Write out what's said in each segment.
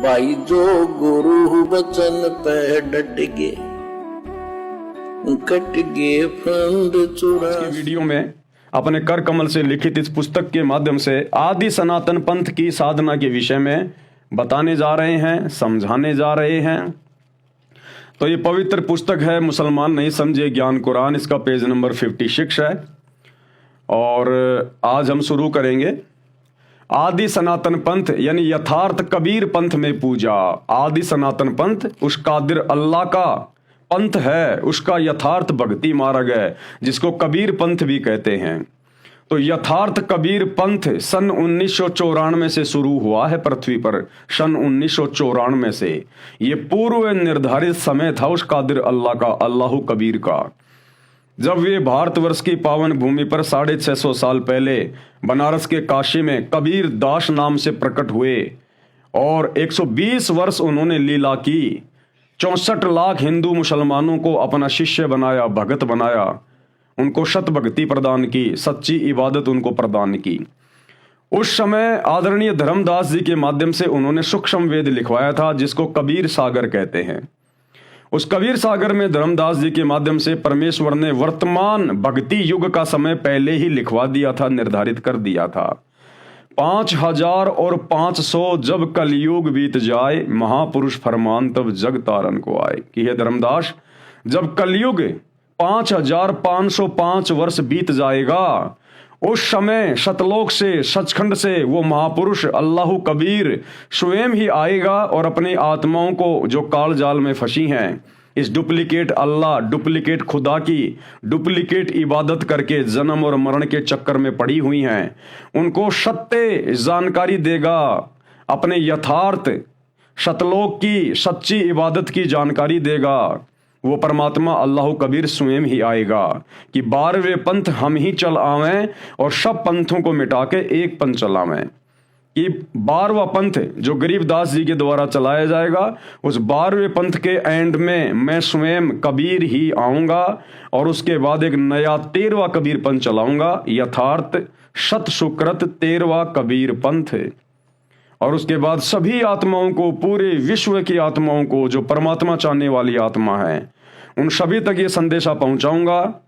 भाई जो गुरु वचन पे डट गए, कट गए फंड चुरा। वीडियो में अपने कर कमल से लिखित इस पुस्तक के माध्यम से आदि सनातन पंथ की साधना के विषय में बताने जा रहे हैं, समझाने जा रहे हैं। तो ये पवित्र पुस्तक है मुसलमान नहीं समझे ज्ञान कुरान, इसका पेज नंबर 56 है। और आज हम शुरू करेंगे आदि सनातन पंथ यानी यथार्थ कबीर पंथ में पूजा। आदि सनातन पंथ उस कादिर अल्लाह का पंथ है, उसका यथार्थ भक्ति मार्ग है, जिसको कबीर पंथ भी कहते हैं। तो यथार्थ कबीर पंथ सन 1994 से शुरू हुआ है पृथ्वी पर, सन 1994 से। ये पूर्व निर्धारित समय था उस कादिर अल्लाह का, अल्लाह कबीर का। जब वे भारतवर्ष की पावन भूमि पर 650 साल पहले बनारस के काशी में कबीर दास नाम से प्रकट हुए और 120 वर्ष उन्होंने लीला की, 64 लाख हिंदू मुसलमानों को अपना शिष्य बनाया, भगत बनाया, उनको शत भक्ति प्रदान की, सच्ची इबादत उनको प्रदान की। उस समय आदरणीय धर्मदास जी के माध्यम से उन्होंने सूक्ष्म वेद लिखवाया था, जिसको कबीर सागर कहते हैं। उस कबीर सागर में धर्मदास जी के माध्यम से परमेश्वर ने वर्तमान भक्ति युग का समय पहले ही लिखवा दिया था, निर्धारित कर दिया था। 5500 जब कलयुग बीत जाए, महापुरुष फरमान तब जग तारन को आए। कि हे धर्मदास, जब कलयुग 5505 वर्ष बीत जाएगा, उस समय सतलोक से, सचखंड से वो महापुरुष अल्लाह कबीर स्वयं ही आएगा और अपनी आत्माओं को जो काल जाल में फंसी हैं, इस डुप्लीकेट अल्लाह, डुप्लीकेट खुदा की डुप्लीकेट इबादत करके जन्म और मरण के चक्कर में पड़ी हुई हैं, उनको सत्य जानकारी देगा, अपने यथार्थ सतलोक की सच्ची इबादत की जानकारी देगा। वो परमात्मा अल्लाह कबीर स्वयं ही आएगा कि 12वें पंथ हम ही चल आवें और सब पंथों को मिटा के एक पंथ चलावें। कि 12वां पंथ जो गरीबदास जी के द्वारा चलाया जाएगा, उस 12वें पंथ के एंड में मैं स्वयं कबीर ही आऊंगा और उसके बाद एक नया 13वां कबीर पंथ चलाऊंगा, यथार्थ सत सुकृत 13वां कबीर पंथ। और उसके बाद सभी आत्माओं को, पूरे विश्व की आत्माओं को, जो परमात्मा चाहने वाली आत्मा है, उन सभी तक ये संदेशा पहुंचाऊंगा।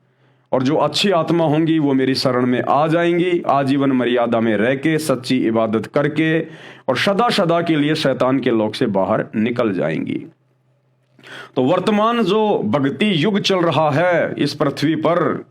और जो अच्छी आत्मा होंगी वो मेरी शरण में आ जाएंगी, आजीवन मर्यादा में रह के सच्ची इबादत करके और सदा सदा के लिए शैतान के लोक से बाहर निकल जाएंगी। तो वर्तमान जो भक्ति युग चल रहा है इस पृथ्वी पर,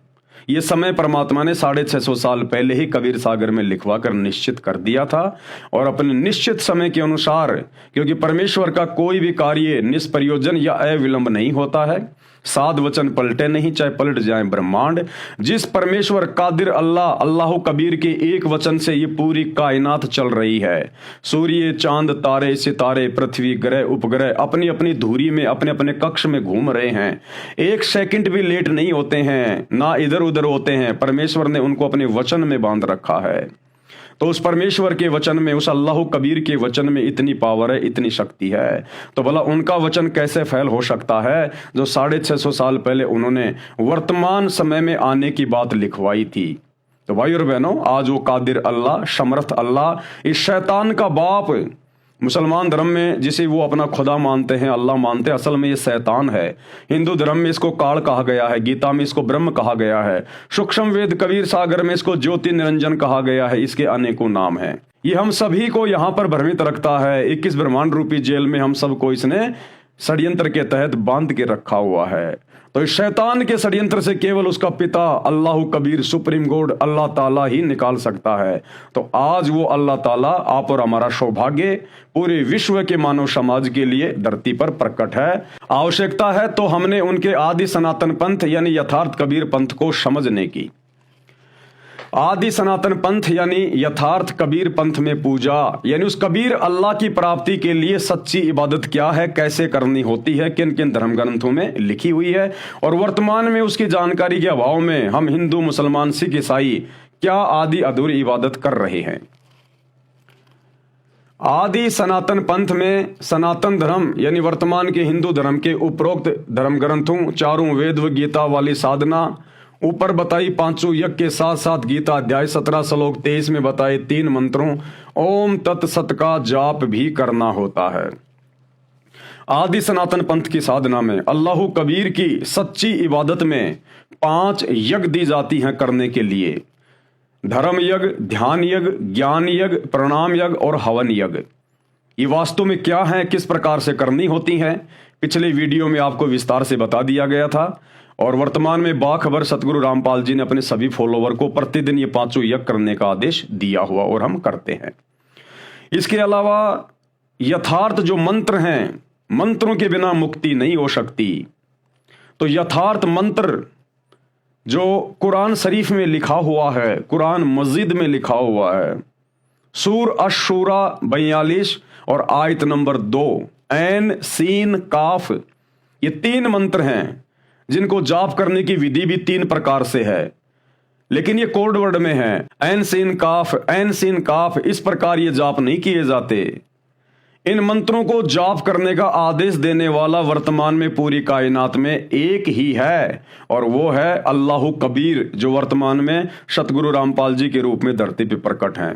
ये समय परमात्मा ने 650 साल पहले ही कबीर सागर में लिखवा कर निश्चित कर दिया था। और अपने निश्चित समय के अनुसार, क्योंकि परमेश्वर का कोई भी कार्य निष्प्रयोजन या अविलंब नहीं होता है, साध वचन पलटे नहीं, चाहे पलट जाए ब्रह्मांड। जिस परमेश्वर कादिर अल्लाह, अल्लाह कबीर के एक वचन से ये पूरी कायनात चल रही है। सूर्य, चांद, तारे, सितारे, पृथ्वी, ग्रह, उपग्रह अपनी अपनी धुरी में, अपने अपने कक्ष में घूम रहे हैं, एक सेकंड भी लेट नहीं होते हैं, ना इधर उधर होते हैं। परमेश्वर ने उनको अपने वचन में बांध रखा है। तो उस परमेश्वर के वचन में, उस अल्लाह कबीर के वचन में इतनी पावर है, इतनी शक्ति है। तो भला उनका वचन कैसे फैल हो सकता है जो 650 साल पहले उन्होंने वर्तमान समय में आने की बात लिखवाई थी। तो भाई और बहनों, आज वो कादिर अल्लाह, समर्थ अल्लाह, इस शैतान का बाप, मुसलमान धर्म में जिसे वो अपना खुदा मानते हैं, अल्लाह मानते हैं, असल में ये शैतान है। हिंदू धर्म में इसको काल कहा गया है, गीता में इसको ब्रह्म कहा गया है, सूक्ष्म वेद कबीर सागर में इसको ज्योति निरंजन कहा गया है। इसके अनेकों नाम हैं। ये हम सभी को यहाँ पर भ्रमित रखता है। 21 ब्रह्मांड रूपी जेल में हम सबको इसने षड्यंत्र के तहत बांध के रखा हुआ है। तो इस शैतान के षड्यंत्र से केवल उसका पिता अल्लाह कबीर, सुप्रीम गॉड अल्लाह ताला ही निकाल सकता है। तो आज वो अल्लाह ताला आप और हमारा सौभाग्य पूरे विश्व के मानव समाज के लिए धरती पर प्रकट है। आवश्यकता है तो हमने उनके आदि सनातन पंथ यानी यथार्थ कबीर पंथ को समझने की। आदि सनातन पंथ यानी यथार्थ कबीर पंथ में पूजा, यानी उस कबीर अल्लाह की प्राप्ति के लिए सच्ची इबादत क्या है, कैसे करनी होती है, किन किन धर्म ग्रंथों में लिखी हुई है, और वर्तमान में उसकी जानकारी के अभाव में हम हिंदू, मुसलमान, सिख, ईसाई क्या आदि अधूरी इबादत कर रहे हैं। आदि सनातन पंथ में सनातन धर्म यानी वर्तमान के हिंदू धर्म के उपरोक्त धर्म ग्रंथों, चारों वेद व गीता वाली साधना, ऊपर बताई पांचों यज्ञ के साथ साथ गीता अध्याय 17 श्लोक 23 में बताए 3 मंत्रों ओम तत्सत का जाप भी करना होता है। आदि सनातन पंथ की साधना में अल्लाह कबीर की सच्ची इबादत में 5 यज्ञ दी जाती हैं करने के लिए। धर्म यज्ञ, ध्यान यज्ञ, ज्ञान यज्ञ, प्रणाम यज्ञ और हवन यज्ञ। ये वास्तव में क्या है, किस प्रकार से करनी होती हैं, पिछले वीडियो में आपको विस्तार से बता दिया गया था। और वर्तमान में बाखबर सतगुरु रामपाल जी ने अपने सभी फॉलोवर को प्रतिदिन ये 5 यज्ञ करने का आदेश दिया हुआ और हम करते हैं। इसके अलावा यथार्थ जो मंत्र हैं, मंत्रों के बिना मुक्ति नहीं हो सकती। तो यथार्थ मंत्र जो कुरान शरीफ में लिखा हुआ है, कुरान मस्जिद में लिखा हुआ है, सूर अश-शूरा 42 और आयत नंबर 2, ऐन सीन काफ, ये 3 मंत्र हैं जिनको जाप करने की विधि भी 3 प्रकार से है, लेकिन ये कोड वर्ड में है। ऐन सीन काफ, ऐन सीन काफ, इस प्रकार ये जाप नहीं किए जाते। इन मंत्रों को जाप करने का आदेश देने वाला वर्तमान में पूरी कायनात में एक ही है, और वो है अल्लाह कबीर, जो वर्तमान में सतगुरु रामपाल जी के रूप में धरती पर प्रकट हैं।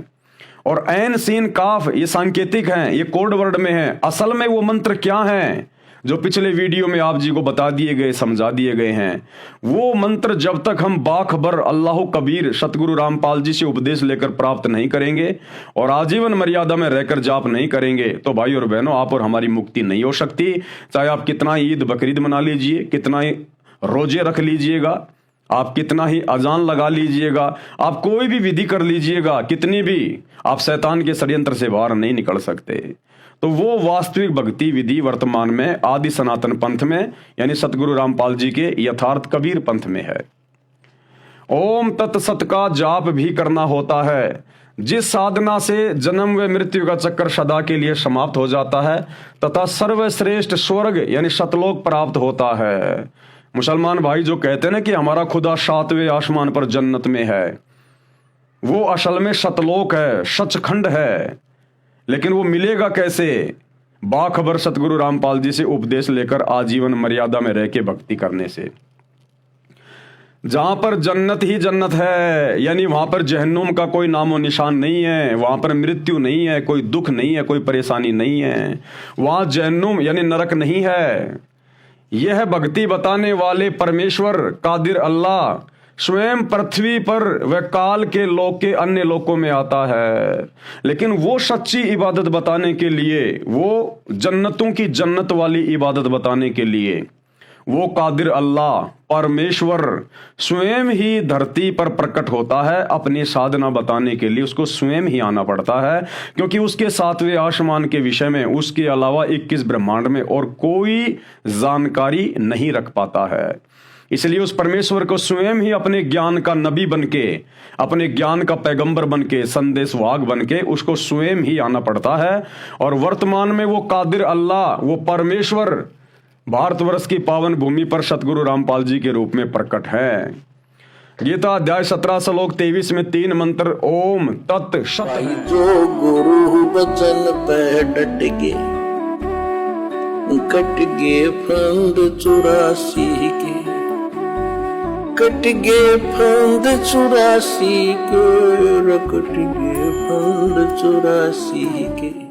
और ऐन सीन काफ ये सांकेतिक हैं, ये कोड वर्ड में है। असल में वो मंत्र क्या हैं जो पिछले वीडियो में आप जी को बता दिए गए, समझा दिए गए हैं। वो मंत्र जब तक हम बाखबर अल्लाह कबीर सतगुरु रामपाल जी से उपदेश लेकर प्राप्त नहीं करेंगे और आजीवन मर्यादा में रहकर जाप नहीं करेंगे, तो भाई और बहनों, आप और हमारी मुक्ति नहीं हो सकती। चाहे आप कितना ईद बकरीद मना लीजिए, कितना ही रोजे रख लीजिएगा, आप कितना ही अजान लगा लीजिएगा, आप कोई भी विधि कर लीजिएगा, कितनी भी, आप शैतान के षड्यंत्र से बाहर नहीं निकल सकते। तो वो वास्तविक भक्ति विधि वर्तमान में आदि सनातन पंथ में, यानी सतगुरु रामपाल जी के यथार्थ कबीर पंथ में है। ओम तत्सत का जाप भी करना होता है, जिस साधना से जन्म व मृत्यु का चक्कर सदा के लिए समाप्त हो जाता है तथा सर्वश्रेष्ठ स्वर्ग यानी सतलोक प्राप्त होता है। मुसलमान भाई जो कहते हैं ना कि हमारा खुदा 7वें आसमान पर जन्नत में है, वो असल में सतलोक है, सचखंड है। लेकिन वो मिलेगा कैसे? बाखबर सतगुरु रामपाल जी से उपदेश लेकर आजीवन मर्यादा में रह के भक्ति करने से। जहां पर जन्नत ही जन्नत है, यानी वहां पर जहन्नुम का कोई नामो निशान नहीं है, वहां पर मृत्यु नहीं है, कोई दुख नहीं है, कोई परेशानी नहीं है, वहां जहन्नुम यानी नरक नहीं है। यह भक्ति बताने वाले परमेश्वर कादिर अल्लाह स्वयं पृथ्वी पर व काल के लोक के अन्य लोकों में आता है। लेकिन वो सच्ची इबादत बताने के लिए, वो जन्नतों की जन्नत वाली इबादत बताने के लिए, वो कादिर अल्लाह परमेश्वर स्वयं ही धरती पर प्रकट होता है। अपनी साधना बताने के लिए उसको स्वयं ही आना पड़ता है, क्योंकि उसके 7वें आसमान के विषय में उसके अलावा 21 ब्रह्मांड में और कोई जानकारी नहीं रख पाता है। इसलिए उस परमेश्वर को स्वयं ही अपने ज्ञान का नबी बनके, अपने ज्ञान का पैगंबर बनके, संदेशवाहक बनके उसको स्वयं ही आना पड़ता है। और वर्तमान में वो कादिर अल्लाह, वो परमेश्वर भारतवर्ष की पावन भूमि पर सतगुरु रामपाल जी के रूप में प्रकट है। गीता अध्याय 17 श्लोक 23 में 3 मंत्र ओम तत् सत। जो गुरु बचन पे डट गे, कट गे फंद 84 के, कट गे फंद 84 के, कट गे फंद 84 के।